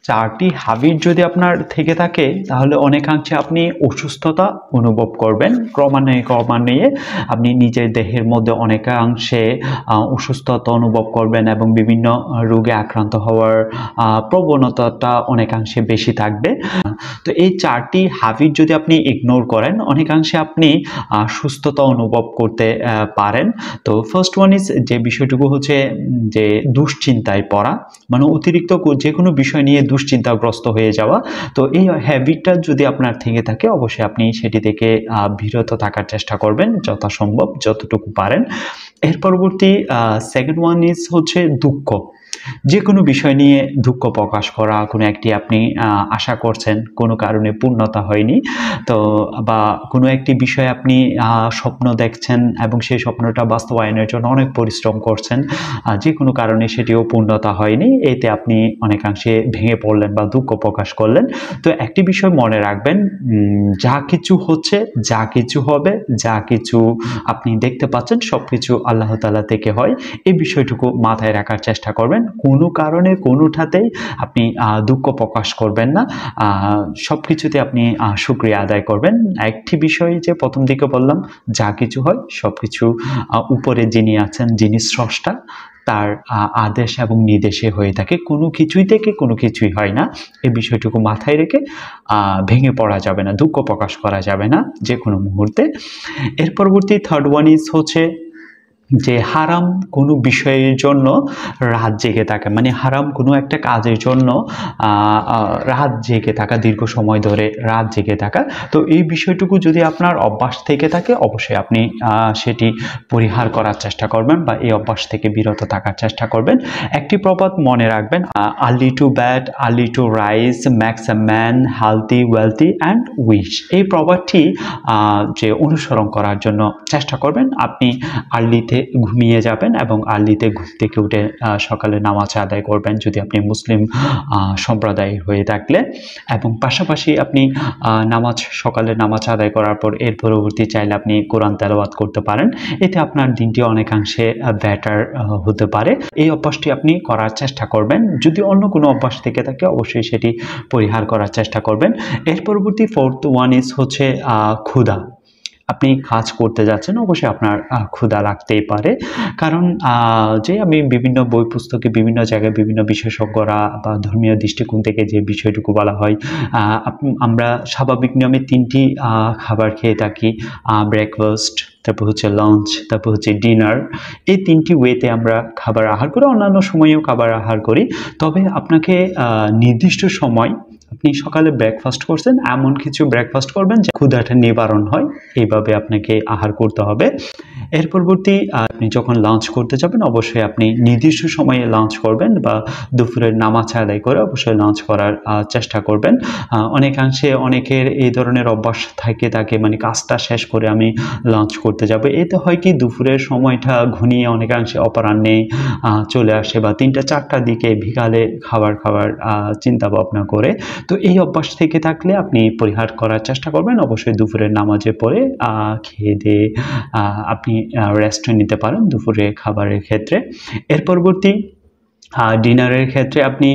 4টি হ্যাবিট যদি আপনার থেকে থাকে তাহলে অনেকাংশে আপনি অসুস্থতা অনুভব করবেন। ক্রমান্বয়ে আপনি নিজের দেহের মধ্যে অনেকাংশে অসুস্থতা অনুভব করবেন এবং বিভিন্ন রোগে আক্রান্ত হওয়ার প্রবণতাটা অনেকাংশে বেশি থাকবে। তো এই 4টি হ্যাবিট যদি আপনি ইগনোর করেন অনেকাংশে আপনি সুস্থতা অনুভব করতে পারেন। তো ফার্স্ট ওয়ান ইজ যে বিষয়টুকু হচ্ছে যে দুশ্চিন্তায় পড়া, মানে অতিরিক্ত যে কোনো বিষয় নিয়ে দুশ্চিন্তাগ্রস্ত হয়ে যাওয়া। তো এই হ্যাবিটটা যদি আপনার থেকে থাকে অবশ্যই আপনি সেটি থেকে বিরত থাকার চেষ্টা করবেন যথাসম্ভব যতটুকু পারেন। এর পরবর্তী সেকেন্ড ওয়ান ইজ হচ্ছে দুঃখ। যে কোনো বিষয় নিয়ে দুঃখ প্রকাশ করা, কোনো একটি আপনি আশা করছেন কোনো কারণে পূর্ণতা হয়নি, তো বা কোনো একটি বিষয়ে আপনি স্বপ্ন দেখছেন এবং সেই স্বপ্নটা বাস্তবায়নের জন্য অনেক পরিশ্রম করছেন, যে কোনো কারণে সেটিও পূর্ণতা হয়নি, এতে আপনি অনেকাংশে ভেঙে পড়লেন বা দুঃখ প্রকাশ করলেন। তো একটি বিষয় মনে রাখবেন, যা কিছু হচ্ছে, যা কিছু হবে, যা কিছু আপনি দেখতে পাচ্ছেন সব কিছু আল্লাহ তাআলা থেকে হয়। এই বিষয়টুকু মাথায় রাখার চেষ্টা করবেন। কোনো কারণে কোনোটাতেই আপনি দুঃখ প্রকাশ করবেন না, সব কিছুতে আপনি শুকরিয়া আদায় করবেন। একটি বিষয় যে প্রথম দিকে বললাম, যা কিছু হয় সব কিছু উপরে যিনি আছেন, যিনি স্রষ্টা, তার আদেশ এবং নির্দেশে হয়ে থাকে। কোনো কিছুই থেকে কোনো কিছুই হয় না। এই বিষয়টুকু মাথায় রেখে ভেঙে পড়া যাবে না, দুঃখ প্রকাশ করা যাবে না যে কোনো মুহূর্তে। এর পরবর্তী থার্ড ওয়ান ইজ হচ্ছে যে হারাম কোনো বিষয়ের জন্য রাত জেগে থাকা, মানে হারাম কোনো একটা কাজের জন্য রাত জেগে থাকা, দীর্ঘ সময় ধরে রাত জেগে থাকা। তো এই বিষয়টুকু যদি আপনার অভ্যাস থেকে থাকে অবশ্যই আপনি সেটি পরিহার করার চেষ্টা করবেন বা এই অভ্যাস থেকে বিরত থাকার চেষ্টা করবেন। একটি প্রবাদ মনে রাখবেন, early to bed early to rise makes a man healthy wealthy and wise. এই প্রবাদটি যে অনুসরণ করার জন্য চেষ্টা করবেন। আপনি আর্লিতে ঘুমিয়ে যাবেন এবং আর্লিতে ঘুম থেকে উঠে সকালে নামাজ আদায় করবেন যদি আপনি মুসলিম সম্প্রদায়ের হয়ে থাকলে, এবং পাশাপাশি আপনি সকালে নামাজ আদায় করার পর এর পরবর্তী চাইলে আপনি কোরআন তেলাওয়াত করতে পারেন। এতে আপনার দিনটি অনেকাংশে বেটার হতে পারে। এই অভ্যাসটি আপনি করার চেষ্টা করবেন। যদি অন্য কোনো অভ্যাস থেকে থাকে অবশ্যই সেটি পরিহার করার চেষ্টা করবেন। এর পরবর্তী ফোর্থ ওয়ান ইজ হচ্ছে ক্ষুধা। আপনি কাজ করতে যাচ্ছেন, অবশ্যই আপনার ক্ষুধা লাগতেই পারে, কারণ যে আমি বিভিন্ন বই পুস্তকে বিভিন্ন জায়গায় বিভিন্ন বিশেষজ্ঞরা বা ধর্মীয় দৃষ্টিকোণ থেকে যে বিষয়টুকু বলা হয়, আমরা স্বাভাবিক নিয়মে 3টি খাবার খেয়ে থাকি, ব্রেকফাস্ট, তারপর হচ্ছে লাঞ্চ, তারপর হচ্ছে ডিনার। এই 3টি ওয়েতে আমরা খাবার আহার করি, অন্যান্য সময়েও খাবার আহার করি। তবে আপনাকে নির্দিষ্ট সময়, আপনি সকালে ব্রেকফাস্ট করছেন, এমন কিছু ব্রেকফাস্ট করবেন যে ক্ষুধাটা নিবারণ হয়, এইভাবে আপনাকে আহার করতে হবে। এর পরবর্তী আপনি যখন লাঞ্চ করতে যাবেন অবশ্যই আপনি নির্দিষ্ট সময়ে লাঞ্চ করবেন বা দুপুরের নামাজ আদায় করে অবশ্যই লাঞ্চ করার চেষ্টা করবেন। অনেকাংশে অনেকের এই ধরনের অভ্যাস থাকে, মানে কাজটা শেষ করে আমি লাঞ্চ করতে যাব, এতে হয় কি দুপুরের সময়টা ঘনিয়ে অনেকাংশে অপরাহ্নে চলে আসে বা 3টা-4টার দিকে বিকালে খাবার চিন্তা ভাবনা করে। তো এই অভ্যাস থেকে থাকলে আপনি পরিহার করার চেষ্টা করবেন। অবশ্যই দুপুরের নামাজের পরে খেয়ে দিয়ে আপনি রেস্ট নিতে পারেন দুপুরে খাবারের ক্ষেত্রে। এর পরবর্তী ডিনারের ক্ষেত্রে আপনি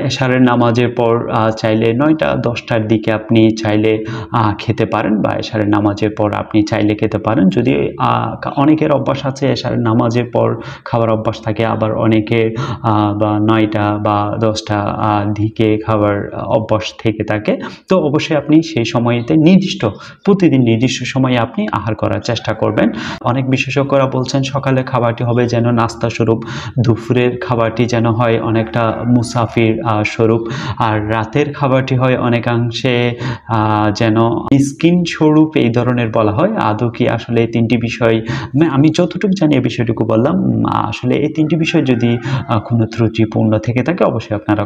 এশারের নামাজের পর চাইলে 9টা-10টার দিকে আপনি চাইলে খেতে পারেন বা এশারের নামাজের পর আপনি চাইলে খেতে পারেন। যদি অনেকের অভ্যাস আছে এশারের নামাজের পর খাবার অভ্যাস থাকে, আবার অনেকের বা 9টা বা 10টা দিকে খাবার অভ্যাস থেকে থাকে। তো অবশ্যই আপনি সেই সময়তে প্রতিদিন নির্দিষ্ট সময়ে আপনি আহার করার চেষ্টা করবেন। অনেক বিশেষজ্ঞরা বলছেন সকালে খাবারটি হবে যেন নাস্তা স্বরূপ, দুপুরের খাবারটি যেন হয় অনেকটা মুসাফির স্বরূপ, আর রাতের খাবারটি হয় অনেকাংশে যেন মিসকিন স্বরূপ, এই ধরনের বলা হয়। আদৌ কি আসলে এই 3টি বিষয়, আমি যতটুকু জানি এই বিষয়টুকু বললাম, আসলে এই 3টি বিষয় যদি কোনো ত্রুটিপূর্ণ থেকে থাকে অবশ্যই আপনারা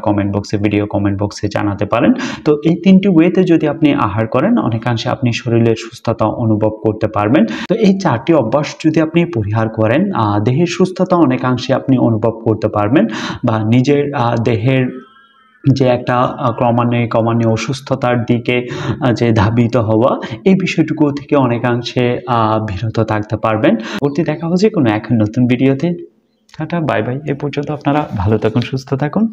ভিডিও কমেন্ট বক্সে জানাতে পারেন। তো এই 3টি ওয়েতে যদি আপনি আহার করেন অনেকাংশে আপনি শরীরের সুস্থতা অনুভব করতে পারবেন। তো এই 4টি অভ্যাস যদি আপনি পরিহার করেন দেহের সুস্থতা অনেকাংশে আপনি অনুভব করতে পারবেন বা নিজের দেহের যে একটা ক্রমান্বয়ে অসুস্থতার দিকে যে ধাবিত হওয়া, এই বিষয়টুকু থেকে অনেকাংশে বিরত থাকতে পারবেন। পরবর্তী দেখা হচ্ছে কোনো এক নতুন ভিডিওতে। Tata, bye bye. এ পর্যন্ত আপনারা ভালো থাকুন, সুস্থ থাকুন।